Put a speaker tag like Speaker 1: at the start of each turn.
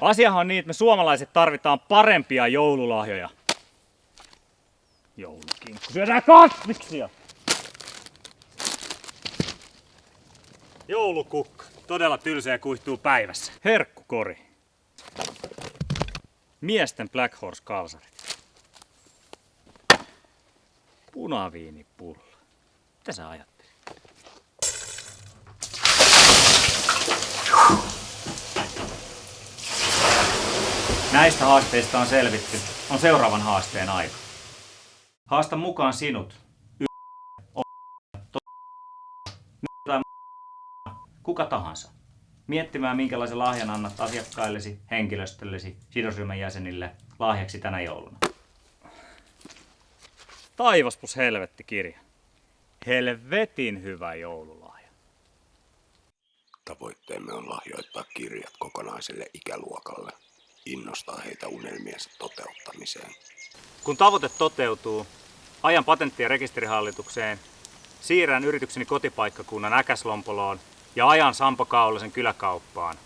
Speaker 1: Asiahan on niin, että me suomalaiset tarvitaan parempia joululahjoja. Joulukinkku. Syödään kasviksia! Joulukukka. Todella tylsä ja kuihtuu päivässä. Herkkukori. Miesten Black Horse kalsarit. Punaviinipullo. Mitä sä ajattelet? Näistä haasteista on selvitty. On seuraavan haasteen aika. Haasta mukaan sinut. Kuka tahansa. Miettimään, minkälaisen lahjan annat asiakkaillesi, henkilöstöllesi, sidosryhmän jäsenille lahjaksi tänä jouluna. Taivaspus helvetti -kirja. Helvetin hyvä joululahja.
Speaker 2: Tavoitteemme on lahjoittaa kirjat kokonaiselle ikäluokalle, innostaa heitä unelmiensa toteuttamiseen.
Speaker 1: Kun tavoite toteutuu, ajan patentti- ja rekisterihallitukseen, siirrän yritykseni kotipaikkakunnan Äkäslompoloon ja ajan Sampo Kaulasen kyläkauppaan.